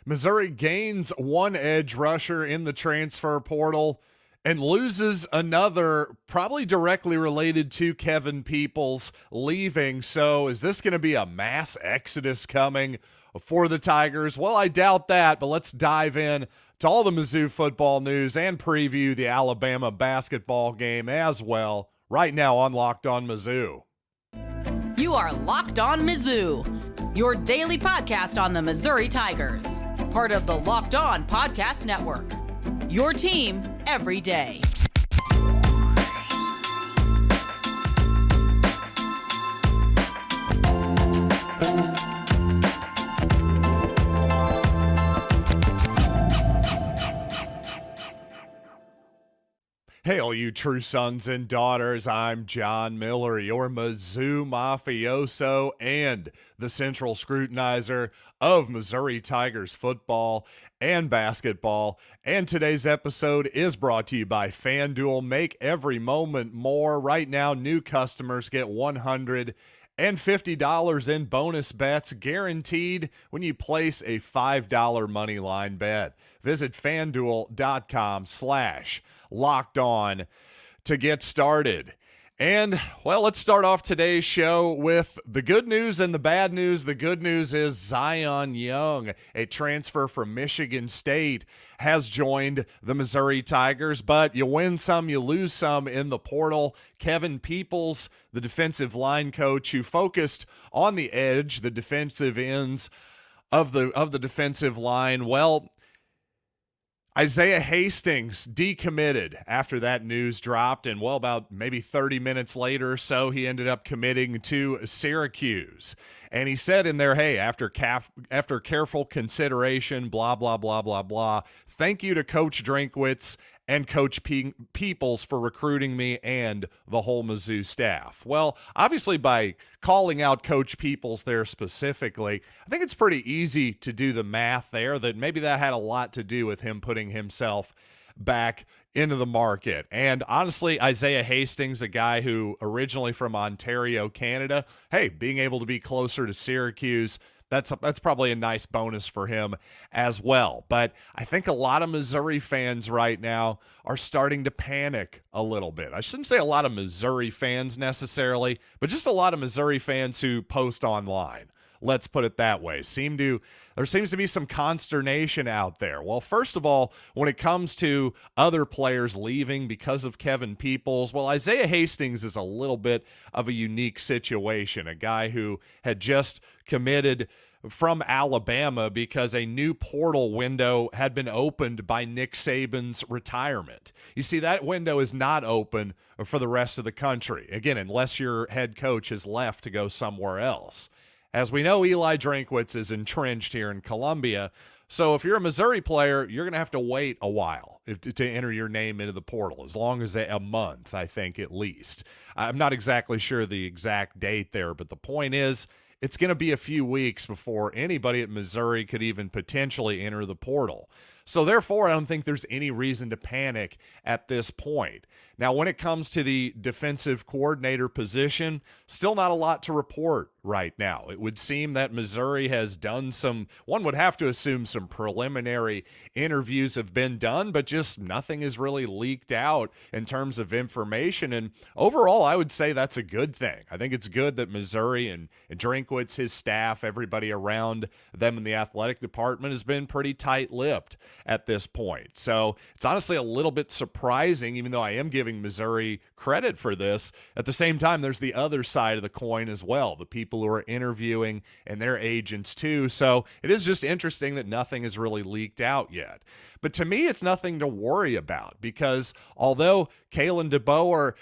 Missouri gains one edge rusher in the transfer portal and loses another, probably directly related to Kevin Peoples leaving. So is this going to be a mass exodus coming for the Tigers? Well, I doubt that, but let's dive in to all the Mizzou football news and preview the Alabama basketball game as well right now on Locked On Mizzou. You are Locked On Mizzou, your daily podcast on the Missouri Tigers, part of the Locked On Podcast Network, your team every day. Hey, all you true sons and daughters, I'm John Miller, your Mizzou mafioso and the central scrutinizer of Missouri Tigers football and basketball. And today's episode is brought to you by FanDuel. Make every moment more. Right now, new customers get $150 in bonus bets guaranteed when you place a $5 moneyline bet. Visit FanDuel.com/locked on to get started. And, well, let's start off today's show with the good news and the bad news. The good news is Zion Young, a transfer from Michigan State, has joined the Missouri Tigers, but you win some, you lose some in the portal. Kevin Peoples, the defensive line coach who focused on the edge, the defensive ends of the defensive line, well, Isaiah Hastings decommitted after that news dropped, and well, about maybe 30 minutes later or so, he ended up committing to Syracuse. And he said in there, hey, after careful consideration, blah, blah, blah, blah, blah, thank you to Coach Drinkwitz and Coach Peoples for recruiting me and the whole Mizzou staff. Well, obviously by calling out Coach Peoples there specifically, I think it's pretty easy to do the math there that maybe that had a lot to do with him putting himself back into the market. And honestly, Isaiah Hastings, a guy who originally from Ontario, Canada, hey, being able to be closer to Syracuse, that's probably a nice bonus for him as well. But I think a lot of Missouri fans right now are starting to panic a little bit. I shouldn't say a lot of Missouri fans necessarily, but just a lot of Missouri fans who post online. Let's put it that way. There seems to be some consternation out there. Well, first of all, when it comes to other players leaving because of Kevin Peoples, well, Isaiah Hastings is a little bit of a unique situation. A guy who had just committed from Alabama because a new portal window had been opened by Nick Saban's retirement. You see, that window is not open for the rest of the country. Again, unless your head coach has left to go somewhere else. As we know, Eli Drinkwitz is entrenched here in Columbia. So if you're a Missouri player, you're going to have to wait a while to enter your name into the portal, as long as a month, I think, at least. I'm not exactly sure the exact date there, but the point is, it's going to be a few weeks before anybody at Missouri could even potentially enter the portal. So therefore, I don't think there's any reason to panic at this point. Now, when it comes to the defensive coordinator position, still not a lot to report right now. It would seem that Missouri has done one would have to assume some preliminary interviews have been done, but just nothing is really leaked out in terms of information. And overall, I would say that's a good thing. I think it's good that Missouri and Drinkwitz, his staff, everybody around them in the athletic department has been pretty tight-lipped at this point. So it's honestly a little bit surprising, even though I am giving Missouri credit for this. At the same time, there's the other side of the coin as well, the people who are interviewing and their agents too. So it is just interesting that nothing is really leaked out yet. But to me, it's nothing to worry about, because although Kalen DeBoer,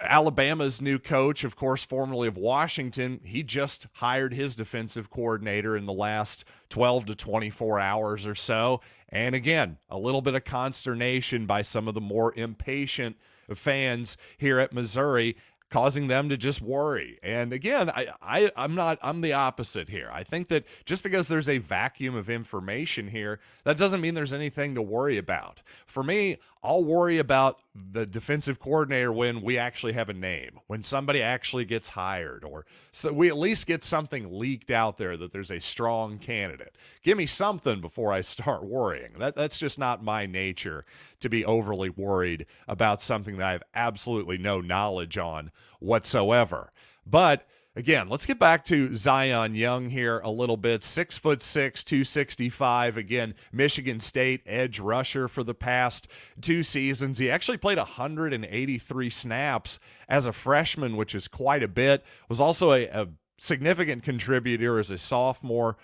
Alabama's new coach, of course, formerly of Washington, he just hired his defensive coordinator in the last 12 to 24 hours or so. And again, a little bit of consternation by some of the more impatient fans here at Missouri, causing them to just worry. And again, I'm the opposite here. I think that just because there's a vacuum of information here, that doesn't mean there's anything to worry about. For me, I'll worry about the defensive coordinator when we actually have a name, when somebody actually gets hired, or so we at least get something leaked out there that there's a strong candidate. Give me something before I start worrying. That's just not my nature to be overly worried about something that I have absolutely no knowledge on whatsoever. But again, let's get back to Zion Young here a little bit. 6'6", 265. Again, Michigan State edge rusher for the past 2 seasons. He actually played 183 snaps as a freshman, which is quite a bit. Was also a significant contributor as a sophomore,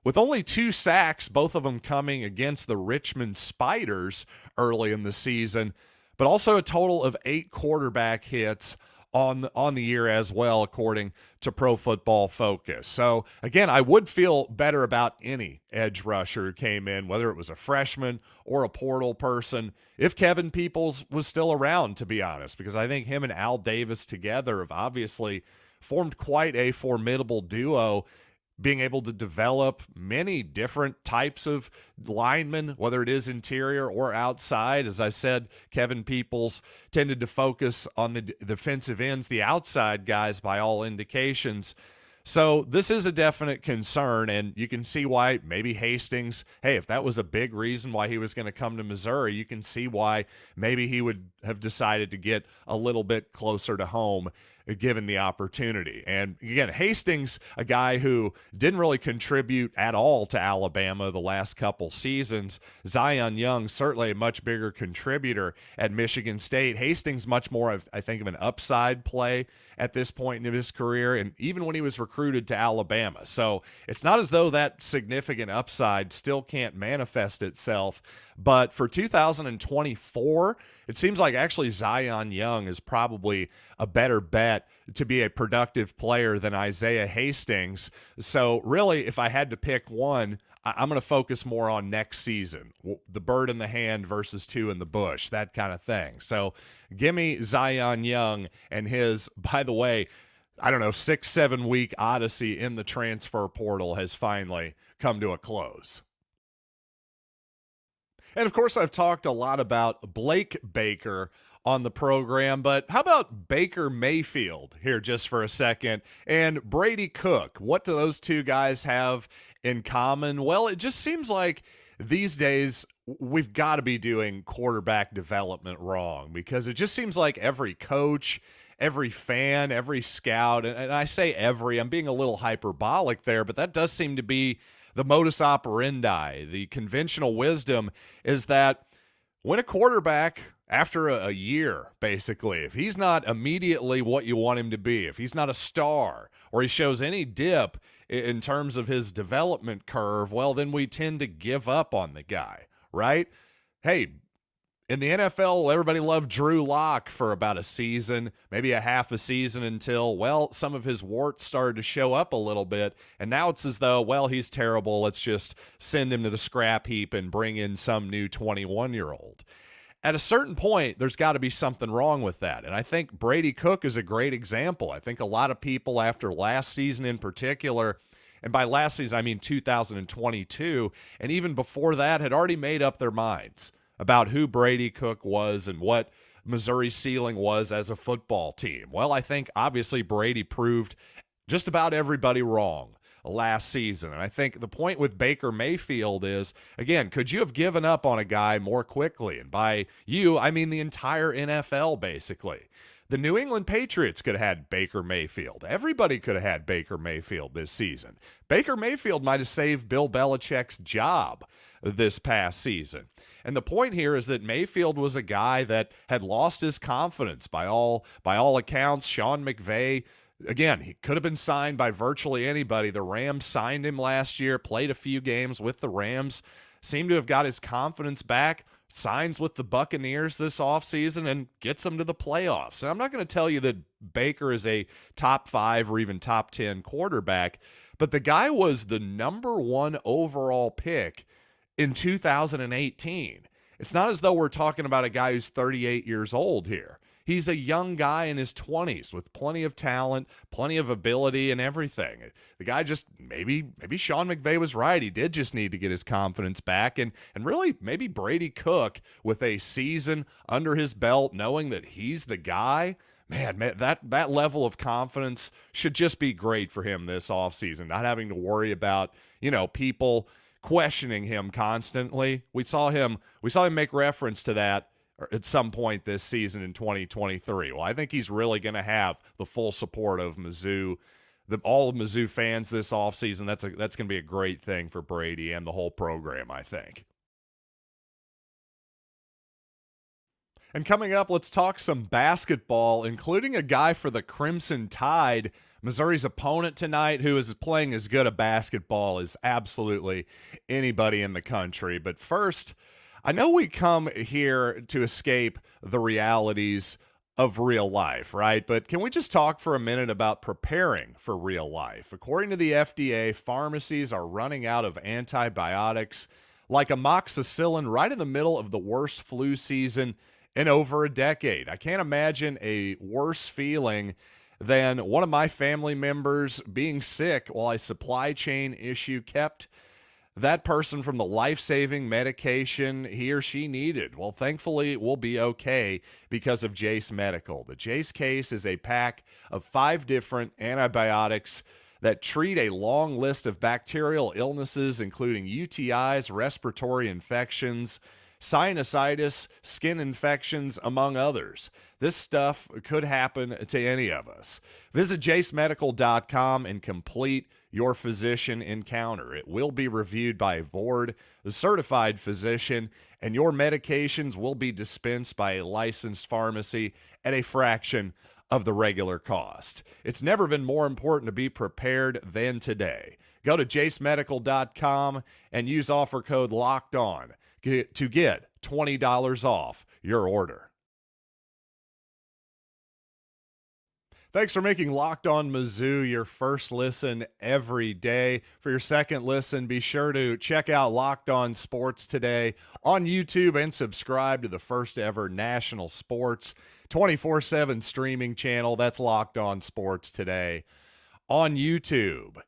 with only 2 sacks, both of them coming against the Richmond Spiders early in the season, but also a total of 8 quarterback hits on the year as well, according to Pro Football Focus. So again, I would feel better about any edge rusher who came in, whether it was a freshman or a portal person, if Kevin Peoples was still around, to be honest, because I think him and Al Davis together have obviously formed quite a formidable duo, being able to develop many different types of linemen, whether it is interior or outside. As I said, Kevin Peoples tended to focus on the defensive ends, the outside guys by all indications. So this is a definite concern, and you can see why maybe Hastings, hey, if that was a big reason why he was going to come to Missouri, you can see why maybe he would have decided to get a little bit closer to home given the opportunity. And again, Hastings, a guy who didn't really contribute at all to Alabama the last couple seasons. Zion Young, certainly a much bigger contributor at Michigan State. Hastings, much more of, I think, of an upside play at this point in his career, and even when he was recruited to Alabama. So it's not as though that significant upside still can't manifest itself. But for 2024, it seems like actually Zion Young is probably a better bet to be a productive player than Isaiah Hastings. So really, if I had to pick one, I'm going to focus more on next season, the bird in the hand versus 2 in the bush, that kind of thing. So give me Zion Young and his, by the way, 6-7 week odyssey in the transfer portal has finally come to a close. And of course, I've talked a lot about Blake Baker on the program, but how about Baker Mayfield here just for a second, and Brady Cook? What do those 2 guys have in common? Well, it just seems like these days we've got to be doing quarterback development wrong, because it just seems like every coach, every fan, every scout, and I say every, I'm being a little hyperbolic there, but that does seem to be the modus operandi. The conventional wisdom is that when a quarterback, after a year, basically, if he's not immediately what you want him to be, if he's not a star, or he shows any dip in terms of his development curve, well, then we tend to give up on the guy, right? Hey, in the NFL, everybody loved Drew Lock for about a season, maybe a half a season, until, well, some of his warts started to show up a little bit. And now it's as though, well, he's terrible. Let's just send him to the scrap heap and bring in some new 21-year-old. At a certain point, there's got to be something wrong with that. And I think Brady Cook is a great example. I think a lot of people after last season in particular, and by last season, I mean 2022, and even before that, had already made up their minds about who Brady Cook was and what Missouri's ceiling was as a football team. Well, I think obviously Brady proved just about everybody wrong last season. And I think the point with Baker Mayfield is, again, could you have given up on a guy more quickly? And by you, I mean the entire NFL, basically. The New England Patriots could have had Baker Mayfield. Everybody could have had Baker Mayfield this season. Baker Mayfield might have saved Bill Belichick's job this past season. And the point here is that Mayfield was a guy that had lost his confidence by all accounts. Sean McVay, again, he could have been signed by virtually anybody. The Rams signed him last year, played a few games with the Rams, seemed to have got his confidence back, signs with the Buccaneers this offseason, and gets them to the playoffs. And I'm not going to tell you that Baker is a top 5 or even top 10 quarterback, but the guy was the number 1 overall pick in 2018. It's not as though we're talking about a guy who's 38 years old here. He's a young guy in his 20s with plenty of talent, plenty of ability and everything. The guy just, maybe Sean McVay was right. He did just need to get his confidence back. And really, maybe Brady Cook with a season under his belt, knowing that he's the guy, man, that level of confidence should just be great for him this offseason, not having to worry about, people questioning him constantly. We saw him make reference to that at some point this season in 2023. Well, I think he's really going to have the full support of Mizzou, all of Mizzou fans this offseason. That's going to be a great thing for Brady and the whole program, I think. And coming up, let's talk some basketball, including a guy for the Crimson Tide, Missouri's opponent tonight, who is playing as good a basketball as absolutely anybody in the country. But first, I know we come here to escape the realities of real life, right? But can we just talk for a minute about preparing for real life? According to the FDA, pharmacies are running out of antibiotics like amoxicillin right in the middle of the worst flu season in over a decade. I can't imagine a worse feeling than one of my family members being sick while a supply chain issue kept that person from the life-saving medication he or she needed. Well, thankfully, we'll be okay because of Jace Medical. The Jace case is a pack of 5 different antibiotics that treat a long list of bacterial illnesses, including UTIs, respiratory infections, sinusitis, skin infections, among others. This stuff could happen to any of us. Visit jacemedical.com and complete your physician encounter. It will be reviewed by a certified physician, and your medications will be dispensed by a licensed pharmacy at a fraction of the regular cost. It's never been more important to be prepared than today. Go to jacemedical.com and use offer code LOCKEDON to get $20 off your order. Thanks for making Locked On Mizzou your first listen every day. For your second listen, be sure to check out Locked On Sports Today on YouTube and subscribe to the first ever national sports 24/7 streaming channel. That's Locked On Sports Today on YouTube.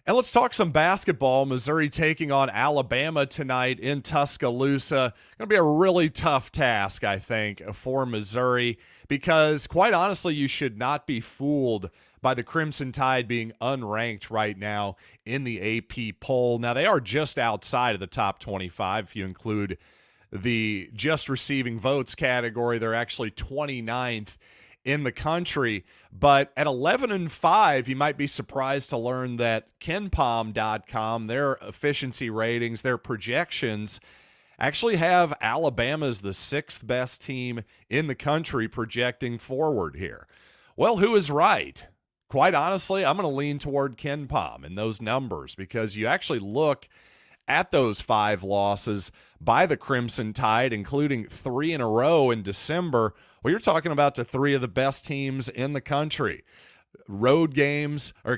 And let's talk some basketball. Missouri taking on Alabama tonight in Tuscaloosa. Going to be a really tough task, I think, for Missouri, because quite honestly, you should not be fooled by the Crimson Tide being unranked right now in the AP poll. Now, they are just outside of the top 25. If you include the just receiving votes category, they're actually 29th in the country. But at 11-5, you might be surprised to learn that KenPom.com, their efficiency ratings, their projections, actually have Alabama as the 6th best team in the country projecting forward here. Well, who is right? Quite honestly, I'm going to lean toward KenPom in those numbers, because you actually look at those 5 losses by the Crimson Tide, including 3 in a row in December. Well, you're talking about the 3 of the best teams in the country. A road game, a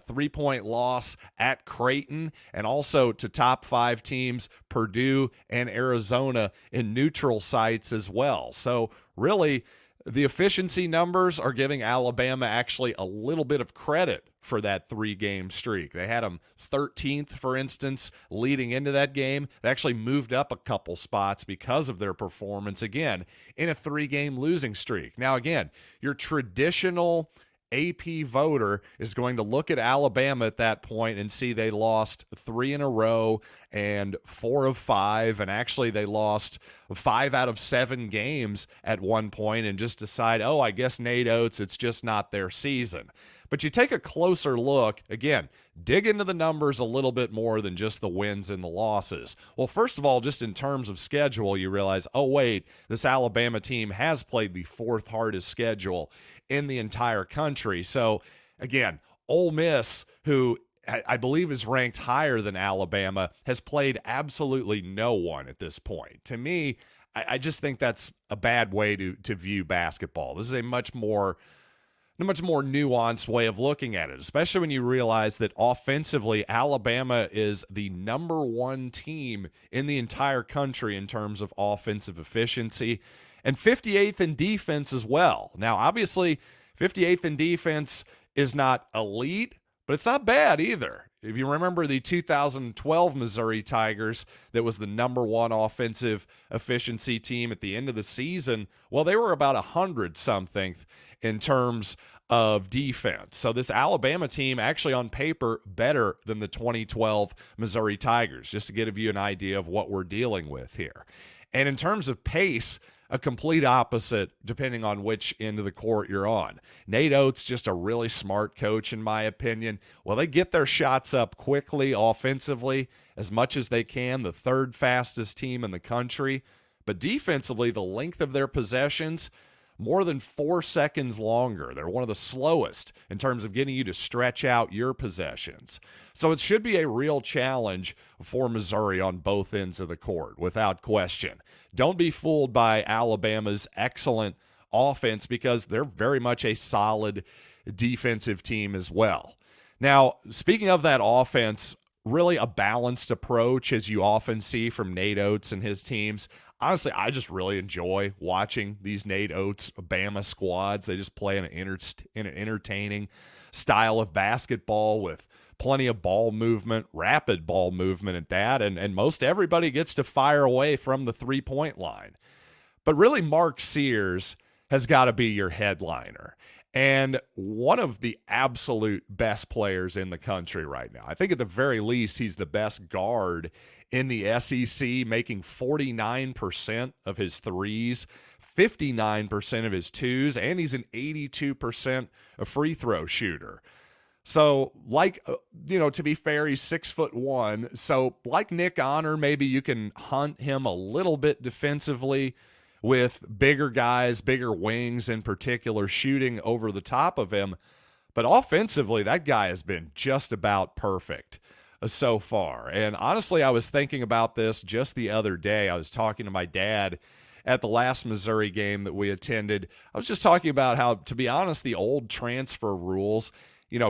3-point loss at Creighton, and also to top 5 teams, Purdue and Arizona, in neutral sites as well. So really, the efficiency numbers are giving Alabama actually a little bit of credit for that 3-game streak. They had them 13th, for instance, leading into that game. They actually moved up a couple spots because of their performance, again, in a 3-game losing streak. Now, again, your traditional AP voter is going to look at Alabama at that point and see they lost 3 in a row and 4 of 5, and actually they lost 5 out of 7 games at one point, and just decide, oh, I guess Nate Oates, it's just not their season. But you take a closer look, again, dig into the numbers a little bit more than just the wins and the losses. Well, first of all, just in terms of schedule, you realize, oh, wait, this Alabama team has played the 4th hardest schedule in the entire country. So, again, Ole Miss, who I believe is ranked higher than Alabama, has played absolutely no one at this point. To me, I just think that's a bad way to view basketball. This is a much more nuanced way of looking at it, especially when you realize that offensively, Alabama is the number 1 team in the entire country in terms of offensive efficiency. and 58th in defense as well. Now, obviously, 58th in defense is not elite, but it's not bad either. If you remember the 2012 Missouri Tigers, that was the number one offensive efficiency team at the end of the season, well, they were about 100-something in terms of defense. So this Alabama team actually on paper better than the 2012 Missouri Tigers, just to give you an idea of what we're dealing with here. And in terms of pace, a complete opposite depending on which end of the court you're on. Nate Oates, just a really smart coach in my opinion. Well, they get their shots up quickly offensively as much as they can, the third fastest team in the country. But defensively, the length of their possessions, more than 4 seconds longer. They're one of the slowest in terms of getting you to stretch out your possessions. So it should be a real challenge for Missouri on both ends of the court, without question. Don't be fooled by Alabama's excellent offense because they're very much a solid defensive team as well. Now, speaking of that offense, really a balanced approach as you often see from Nate Oates and his teams. Honestly, I just really enjoy watching these Nate Oates Bama squads. They just play in an entertaining style of basketball with plenty of ball movement, rapid ball movement at that, and most everybody gets to fire away from the three-point line. But really, Mark Sears has got to be your headliner. And one of the absolute best players in the country right now. I think at the very least, he's the best guard in the SEC, making 49% of his threes, 59% of his twos, and he's an 82% free throw shooter. So, to be fair, he's 6'1". So, like Nick Honor, maybe you can hunt him a little bit defensively with bigger guys, bigger wings in particular, shooting over the top of him. But offensively, that guy has been just about perfect so far. And honestly, I was thinking about this just the other day. I was talking to my dad at the last Missouri game that we attended. I was just talking about how, to be honest, the old transfer rules,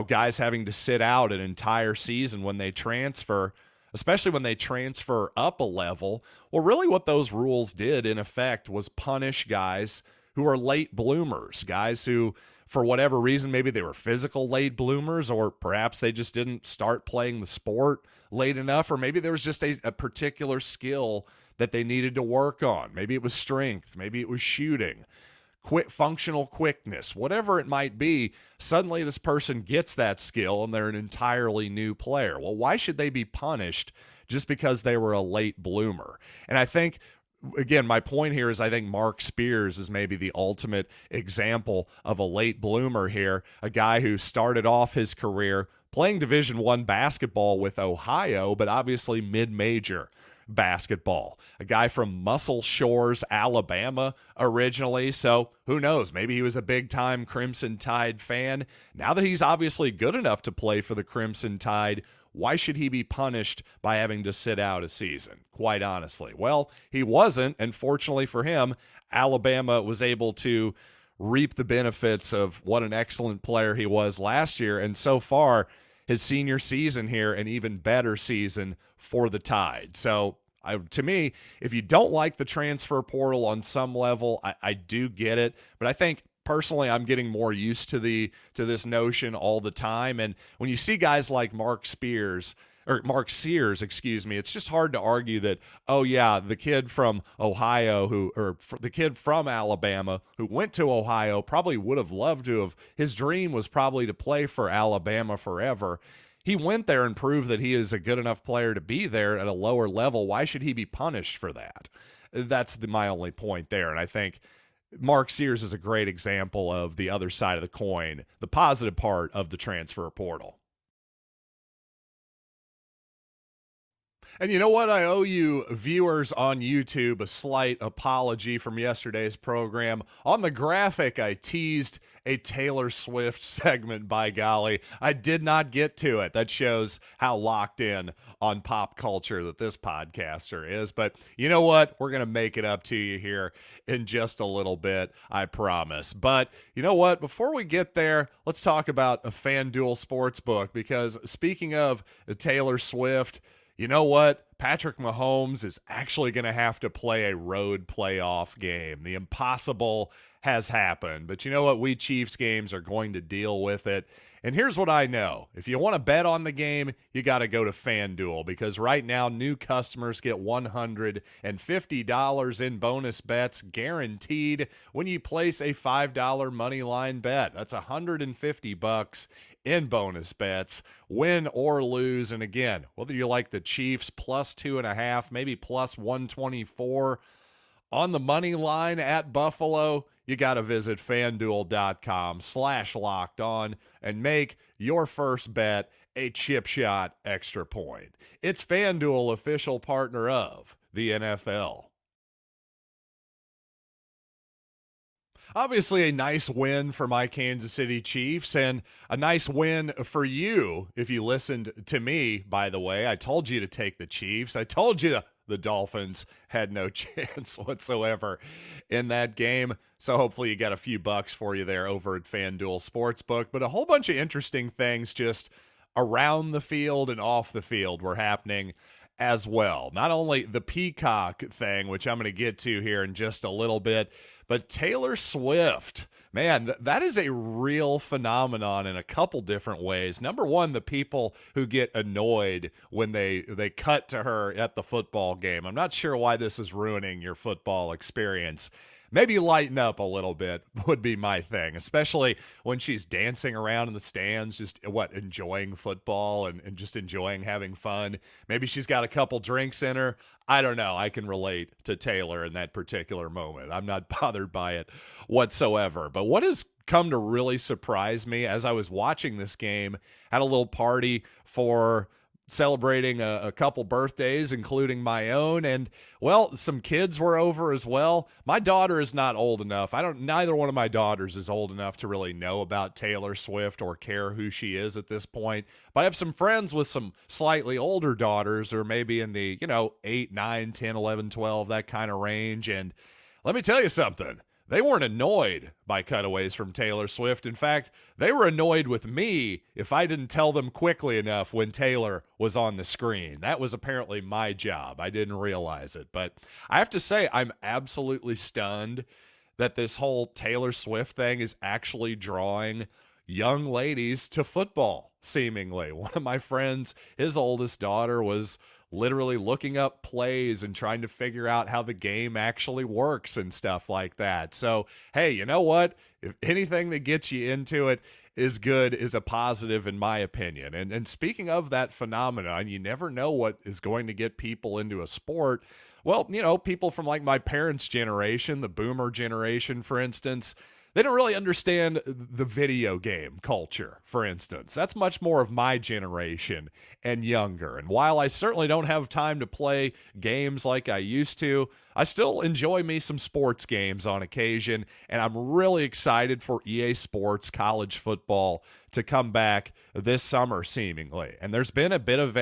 guys having to sit out an entire season when they transfer, especially when they transfer up a level. Well, really what those rules did in effect was punish guys who are late bloomers, guys who, for whatever reason, maybe they were physical late bloomers, or perhaps they just didn't start playing the sport late enough, or maybe there was just a particular skill that they needed to work on. Maybe it was strength, maybe it was shooting, functional quickness, whatever it might be. Suddenly this person gets that skill and they're an entirely new player. Well, why should they be punished just because they were a late bloomer? And I think, again, my point here is I think Mark Spears is maybe the ultimate example of a late bloomer here, a guy who started off his career playing Division I basketball with Ohio, but obviously mid-major basketball. A guy from Muscle Shores, Alabama originally, so who knows, maybe he was a big-time Crimson Tide fan. Now that he's obviously good enough to play for the Crimson Tide, why should he be punished by having to sit out a season, quite honestly? Well, he wasn't, and fortunately for him, Alabama was able to reap the benefits of what an excellent player he was last year, and so far, his senior season here, an even better season for the Tide. So, to me, if you don't like the transfer portal on some level, I do get it, but I think personally, I'm getting more used to this notion all the time. And when you see guys like Mark Sears, it's just hard to argue that, oh yeah, the kid from Ohio the kid from Alabama who went to Ohio probably would have loved to have, his dream was probably to play for Alabama forever. He went there and proved that he is a good enough player to be there at a lower level. Why should he be punished for that? That's my only point there. And I think Mark Sears is a great example of the other side of the coin, the positive part of the transfer portal. And you know what? I owe you viewers on YouTube a slight apology from yesterday's program. On the graphic, I teased a Taylor Swift segment, by golly. I did not get to it. That shows how locked in on pop culture that this podcaster is. But you know what? We're going to make it up to you here in just a little bit, I promise. But you know what? Before we get there, let's talk about a FanDuel Sportsbook, because speaking of Taylor Swift, you know what? Patrick Mahomes is actually going to have to play a road playoff game. The impossible has happened. But you know what? We Chiefs games are going to deal with it. And here's what I know. If you want to bet on the game, you got to go to FanDuel, because right now new customers get $150 in bonus bets guaranteed when you place a $5 money line bet. That's $150 in bonus bets, win or lose. And again, whether you like the Chiefs plus 2.5, maybe plus 124 on the money line at Buffalo, you got to visit FanDuel.com/lockedon and make your first bet a chip shot extra point. It's FanDuel, official partner of the NFL. Obviously, a nice win for my Kansas City Chiefs, and a nice win for you if you listened to me, by the way. I told you to take the Chiefs. I told you the Dolphins had no chance whatsoever in that game. So hopefully you got a few bucks for you there over at FanDuel Sportsbook. But a whole bunch of interesting things just around the field and off the field were happening as well. Not only the Peacock thing, which I'm going to get to here in just a little bit, but Taylor Swift. Man, that is a real phenomenon in a couple different ways. Number one, the people who get annoyed when they cut to her at the football game. I'm not sure why this is ruining your football experience. Maybe lighten up a little bit would be my thing, especially when she's dancing around in the stands, just enjoying football and just enjoying having fun. Maybe she's got a couple drinks in her. I don't know. I can relate to Taylor in that particular moment. I'm not bothered by it whatsoever. But what has come to really surprise me as I was watching this game, had a little party for celebrating a couple birthdays, including my own, and well, some kids were over as well. My daughter is not old enough. Neither one of my daughters is old enough to really know about Taylor Swift or care who she is at this point. But I have some friends with some slightly older daughters, or maybe in the 8, 9, 10, 11, 12, that kind of range. And let me tell you something. They weren't annoyed by cutaways from Taylor Swift. In fact, they were annoyed with me if I didn't tell them quickly enough when Taylor was on the screen. That was apparently my job. I didn't realize it. But I have to say, I'm absolutely stunned that this whole Taylor Swift thing is actually drawing young ladies to football, seemingly. One of my friends, his oldest daughter, was literally looking up plays and trying to figure out how the game actually works and stuff like that. So, hey, you know what? If anything that gets you into it is good, is a positive in my opinion. And speaking of that phenomenon, you never know what is going to get people into a sport. Well, people from like my parents' generation, the boomer generation, for instance, they don't really understand the video game culture, for instance. That's much more of my generation and younger. And while I certainly don't have time to play games like I used to, I still enjoy me some sports games on occasion. And I'm really excited for EA Sports college football to come back this summer, seemingly. And there's been a bit of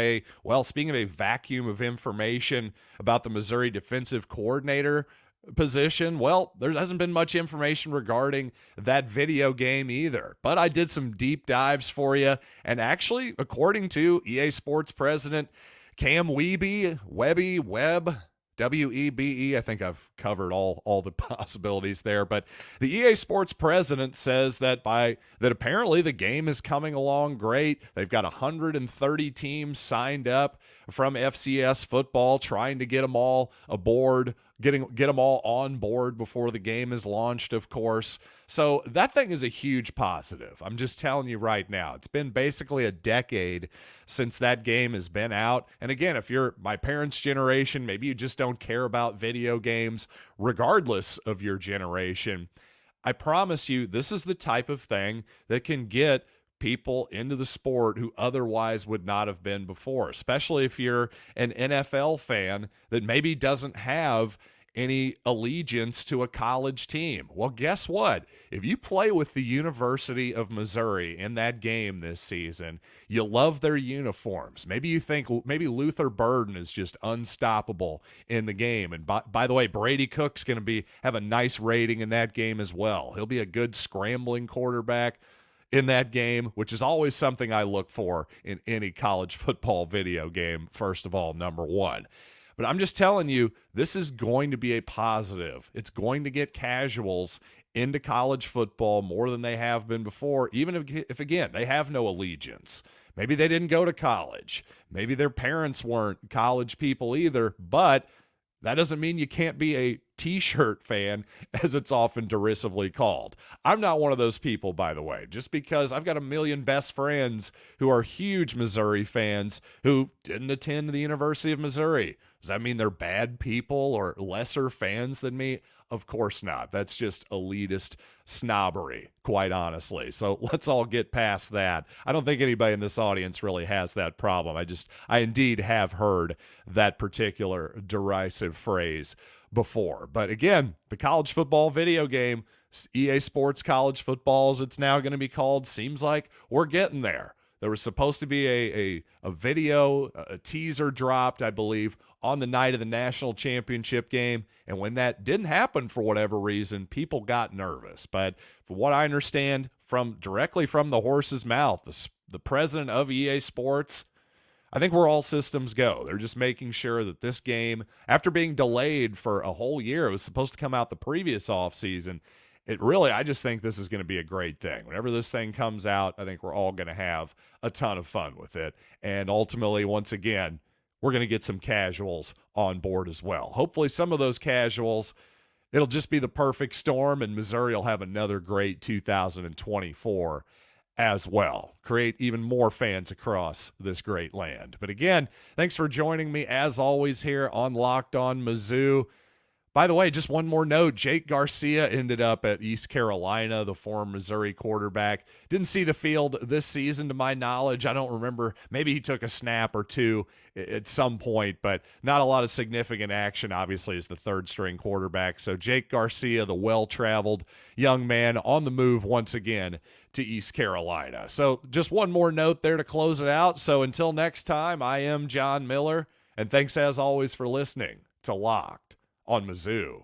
speaking of a vacuum of information about the Missouri defensive coordinator position, well, there hasn't been much information regarding that video game either. But I did some deep dives for you, and actually, according to EA Sports president Cam Webb, W-E-B-E, I think I've covered all the possibilities there, but the EA Sports president says that apparently the game is coming along great. They've got 130 teams signed up from FCS football, trying to get them all aboard, get them all on board before the game is launched, of course. So that thing is a huge positive. I'm just telling you right now. It's been basically a decade since that game has been out. And again, if you're my parents' generation, maybe you just don't care about video games, regardless of your generation, I promise you this is the type of thing that can get people into the sport who otherwise would not have been before, especially if you're an NFL fan that maybe doesn't have any allegiance to a college team. Well, guess what? If you play with the University of Missouri in that game this season, you love their uniforms. Maybe you think Luther Burden is just unstoppable in the game. And by the way, Brady Cook's going to have a nice rating in that game as well. He'll be a good scrambling quarterback. in that game, which is always something I look for in any college football video game, first of all, number one. But I'm just telling you, this is going to be a positive. It's going to get casuals into college football more than they have been before, even if again, they have no allegiance. Maybe they didn't go to college. Maybe their parents weren't college people either, but that doesn't mean you can't be a T-shirt fan, as it's often derisively called. I'm not one of those people, by the way, just because I've got a million best friends who are huge Missouri fans who didn't attend the University of Missouri. Does that mean they're bad people or lesser fans than me? Of course not. That's just elitist snobbery, quite honestly. So let's all get past that. I don't think anybody in this audience really has that problem. I indeed have heard that particular derisive phrase before. But again, the college football video game, EA Sports College Football, as it's now going to be called, seems like we're getting there. There was supposed to be a video, a teaser dropped, I believe, on the night of the national championship game. And when that didn't happen for whatever reason, people got nervous. But from what I understand, directly from the horse's mouth, the president of EA Sports, I think where all systems go. They're just making sure that this game, after being delayed for a whole year, it was supposed to come out the previous offseason. I just think this is going to be a great thing. Whenever this thing comes out, I think we're all going to have a ton of fun with it. And ultimately, once again, we're going to get some casuals on board as well. Hopefully some of those casuals, it'll just be the perfect storm, and Missouri will have another great 2024 as well. Create even more fans across this great land. But again, thanks for joining me as always here on Locked On Mizzou. By the way, just one more note, Jake Garcia ended up at East Carolina, the former Missouri quarterback. Didn't see the field this season to my knowledge. I don't remember. Maybe he took a snap or two at some point, but not a lot of significant action, obviously, as the third-string quarterback. So Jake Garcia, the well-traveled young man, on the move once again to East Carolina. So just one more note there to close it out. So until next time, I am John Miller, and thanks as always for listening to Locked on Mizzou.